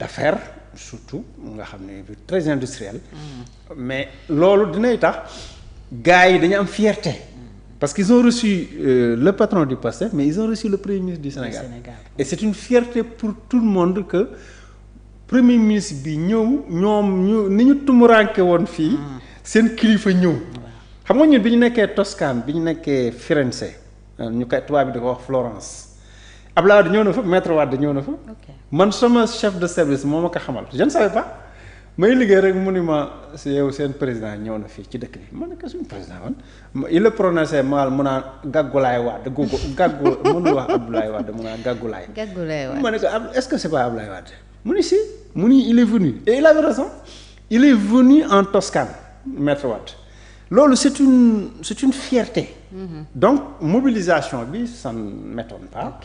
d'affaires surtout nga xam ne très industriel. mais loolu dinay tax gars yi dañu am fierté. parce qu'ils ont reçu le patron du PASTEF mais ils ont reçu le premier ministre du Sénégal. Et c'est une fierté pour tout le monde que premier ministre bi ñëw ñoom ni ñu tumuraanke woon fii. seen kilifa ñëw. xam nga ñun bi ñu nekkee Toscane bi ñu nekkee Firenze ñu koy tubaab bi di ko wax Florence. Abdoulaye Wade ñëw na fa maître Wade ñëw na fa. man sama chef de service moo ma ko xamal je ne savais pas. may liggéey rek mu ni ma si yow seen président ñëw na fii ci dëkk bi ma ne ko suñu président man il le prononçait mal mu naan Gaggulaay Wade gàggu mënul wax Abdoulaye Wade mu naan Gaggulaay. Gaggulaay Wade ma ne ko est-ce que c'est pas Abdoulaye Wade mu ni si mu ni il est venu et il avait raison il est venu en Toscane maître Wade loolu c'est une fierté. Donc mobilisation bi ça ne m'étonne pas.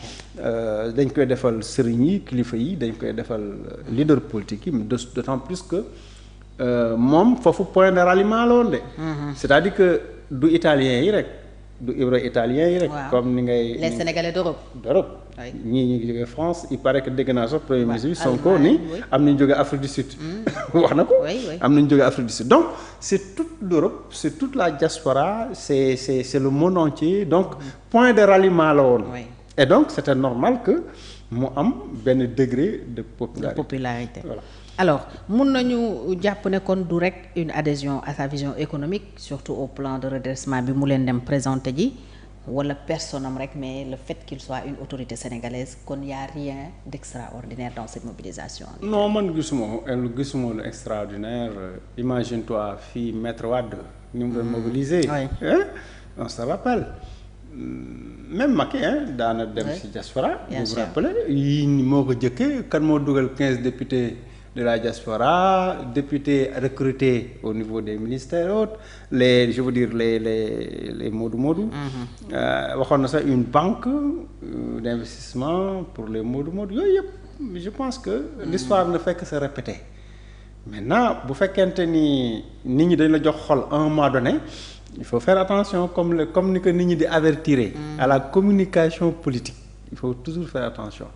dañ koy defal sëriñ yi kilifa yi dañ koy defal leader politique yi mais d'autant plus que moom foofu point de ralliement la woon de. c'est-à-dire que du italien yi rek du ibra italien yi rek. comme ni ngay les Sénégalais d'Europe. ñii ñu ngi jógee France il paraît que dégg naa sax premier ministre bi Sonko ni am nañu jógee Afrique du Sud. wax na ko. am nañu jógee Afrique du Sud donc c'est toute l'Europe c'est toute la diaspora c'est le monde entier donc point de ralliement la woon. Et donc c'était normal que mu am benn degré de popularité. Voilà. Alors mun nañu jàpp ne kon du rek une adhésion à sa vision économique surtout au plan de redressement bi mu leen dem présenter ji wala personne am rek mais le fait qu'il soit une autorité sénégalaise kon y a rien d'extraordinaire dans cette mobilisation. Non man gisuma lu extraordinaire imagine-toi fii maître Wade ni mu doon mobiliser. On se rappelle. Même Macky daana dem ci diaspora. Bien sûr vous vous rappelez yii moo ko jëkkee kan moo dugal 15 députés de la diaspora députés recrutés au niveau des ministères autres les je veux dire les moodu-moodu. waxoon na sax une banque d'investissement pour les moodu-moodu yooyu yëpp je pense que l'histoire ne fait que se répéter maintenant bu fekkente ni nit ñi dañ la jox xol à un moment donné. Il faut faire attention comme ni que nit ñi di avertir à la communication politique il faut toujours faire attention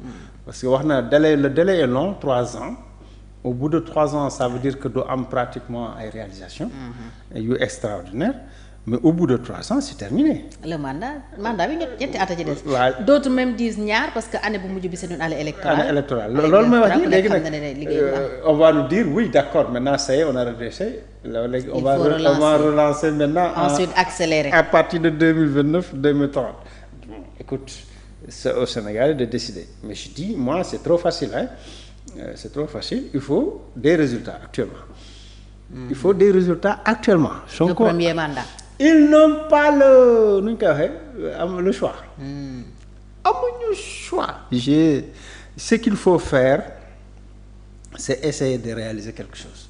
parce que wax na le délai est long 3 ans au bout de 3 ans ça veut dire que du am pratiquement ay réalisations yu extraordinaire mais au bout de 3 ans c'est terminé. Le mandat bi ñetti at a ci des. waaw d'autres même disent ñaar parce que année bu mujj bi c'est une année électorale. Année électorale loolu mooy wax ni léegi nag on va nous dire oui d'accord maintenant ça y est on a redressé. Léegi on va relancer maintenant. Ensuite accélérer. À partir de 2029 2030. Écoute c'est au Sénégal de décider mais je dis moi c'est trop facile c'est trop facile il faut des résultats actuellement. Il faut des résultats actuellement. Le premier mandat. Ils n'ont pas nu ñu koy waxee le choix. Amuñu choix. Ce qu'il faut faire c'est essayer de réaliser quelque chose.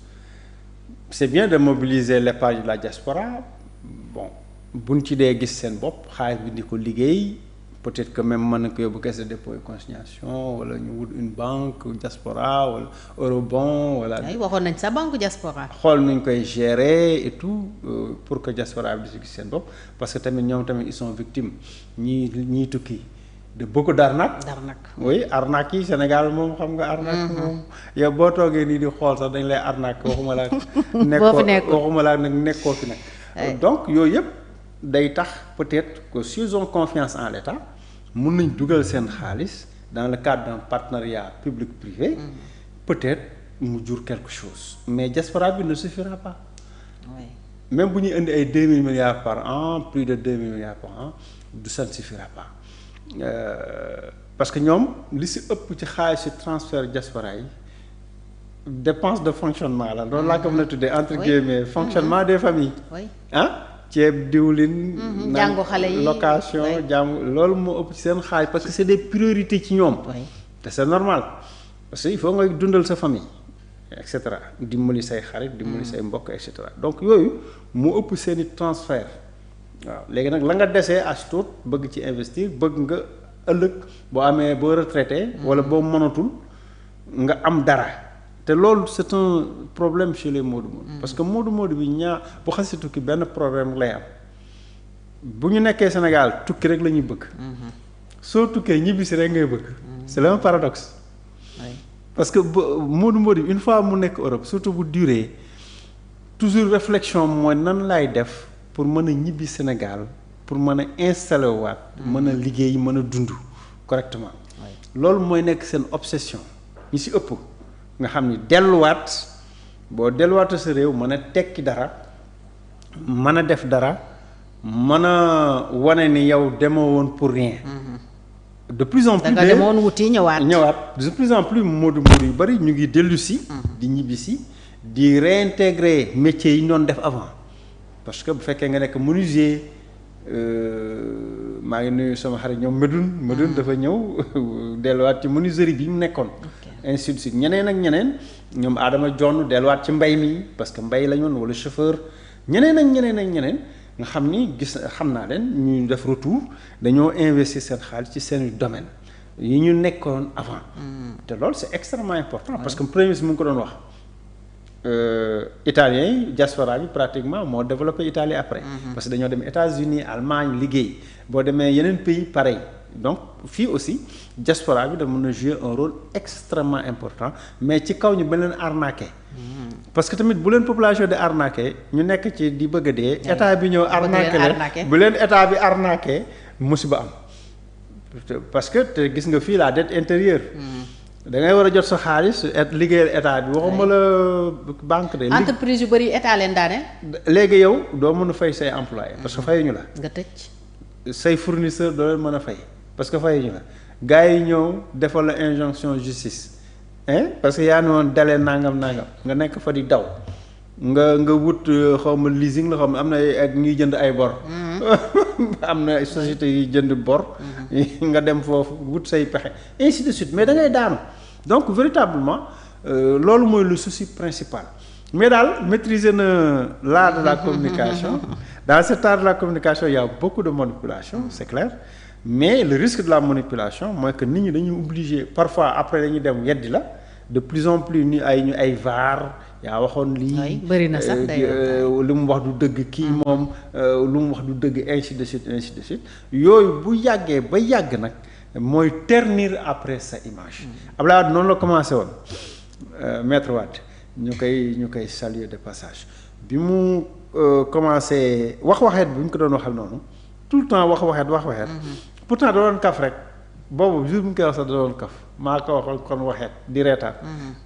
C'est bien de mobiliser l'épargne de la diaspora bon buñ ci dee gis seen bopp xaalis bi di ko liggéey peut-être que même mën na ko yóbbu caisse de dépôt et consignation wala ñu wut une banque diaspora wala eurobond wala. waxoon nañ sa banque diaspora. xool nuñ koy gérer et tout pour que diaspora bi di si gis seen bopp parce que tamit ñoom tamit ils sont victimes ñii tukki de beaucoup d'arnaques. Oui arnaques yi Sénégal moom xam nga arnaque moom yow boo toogee nii di xool sax dañ lay arnaque waxuma la waxuma la nag nekkoo fi nag donc yooyu yëpp day tax peut-être que s'ils ont confiance en l'État mun nañ dugal seen xaalis dans le cadre d'un partenariat public-privé peut-être mu jur quelque chose mais diaspora bi ne suffira pas même bu ñuy indi ay 2000 milliards par an plus de 2000 milliards par an ça ne suffira pas parce que ñoom li si ëpp ci xaalis ci transfert diaspora yi dépense de fonctionnement la loolu laa ko mën a tuddee entre guillemets fonctionnement des familles ceeb diwlin jàngu xale yi location jàngu loolu moo ëpp ci seen xaalis parce que c'est des priorités ci ñoom te c'est normal parce que il faut nga dundal sa famille et cetera dimbali say xarit dimbali say mbokk et cetera donc yooyu moo ëpp seeni transfert waaw léegi nag la nga desee as tuut bëgg ci investir bëgg nga ëllëg boo amee boo retraité wala boo mënatul nga am dara te loolu c'est un problème chez les moodu-moodu parce que moodu-moodu bi bu xasee tukki benn problème lay am bu ñu nekkee Sénégal tukki rek la ñuy bëgg soo tukkee ñibbisi rek ngay bëgg c'est le même paradoxe parce que Modou une fois mu nekk Europe surtout bu durée toujours réflexion mooy nan laay def pour mën a ñibbi Sénégal pour mën a installer waat. mën a liggéey mën a dund correctement. loolu mooy nekk seen obsession ñi ci ëpp nga xam ni delluwaat boo delluwaatee sa réew mën a tekki dara mën a def dara mën a wane ni yow demoo woon pour rien. de plus en plus da nga demoon wuti ñëwaat. de plus en plus Modou yu bari ñu ngi dellu si. di ñibbi si di réintégrer métiers yi ñu doon def avant parce que bu fekkee nga nekk menuisier maa ngi nuyu sama xarit ñoom Medoune dafa ñëw delluwaat ci menuiserie bi mu nekkoon. ainsi de suite ñeneen ak ñeneen ñoom Adama Jonn delluwaat ci mbay mi parce que mbay la ñu woon wala chauffeur ñeneen ak ñeneen. nga xam ni xam naa leen ñu def retour dañoo investir seen xaalis ci seen domaine yi ñu nekkoon avant. te loolu c'est extrêmement important. parce que premier ministre mu ngi ko doon wax italiens yi diaspora bi pratiquement moo développé Italie après. parce que dañoo dem États-Unis Allemagne liggéey boo demee yeneen pays pareil donc fii aussi diaspora bi da mën a jouer un rôle extrêmement important mais ci kaw ñu ba leen arnaqué. parce que tamit bu leen population di arnaqué ñu nekk ci di bëgg a dee. état bi ñëw arnaqué leen bu leen état bi arnaqué musiba am. parce que te gis nga fii la dette intérieure. da ngay war a jot sa xaalis liggéeyal état bi waxuma la banque de. entreprise yu bëri état leen daane. léegi yow doo mën a fay say employés. parce que fayuñu la. nga tëj. say fournisseur doo leen mën a fay parce que fayuñu la gars yi ñëw defal la injonction justice. parce que yaa ne woon dalee nangam nga nekk fa di daw nga wut xaw ma leasing la xaw ma am na ak ñuy jënd ay bor. am na société yuy jënd bor. nga dem foofu wut say pexe ainsi de suite mais da ngay daanu donc véritablement loolu mooy le souci principal mais daal maîtriser na l'art de la communication. Dans cet art de la communication il y a beaucoup de manipulation c'est clair. mais le risque de la manipulation mooy que nit ñi dañuy obligé parfois après dañuy dem weddi la de plus en plus ñu ay vaar yaa waxoon lii. bëri na sax lu mu wax du dëgg kii moom lu mu wax du dëgg ainsi de suite yooyu bu yàggee ba yàgg nag mooy ternir après sa image. Abdoulaye Wade noonu la commencé woon Maître Wade ñu koy saluer de passage bi mu commencé waxeet bi ñu ko doon waxal noonu. tout le temps wax waxeet pourtant da doon kaf rek boobu jour bu ñu koy wax sax da doon kaf maa ko waxoon kon waxeet di reetaan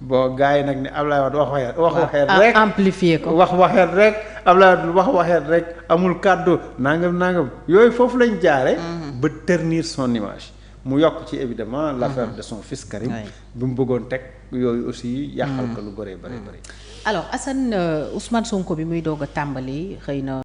bon gars yi nag ne Ablaye Wade wax waxeet rek amplifier ko wax waxeet rek Ablaye Wade wax waxeet rek amul kàddu nangam yooyu foofu lañ jaare ba ternir son image mu yokk ci évidemment l'affaire de son fils Karim bi mu bëggoon teg yooyu aussi yàqal ko lu bëree bëri. alors Assane Ousmane Sonko bi muy doog a tàmbali xëy na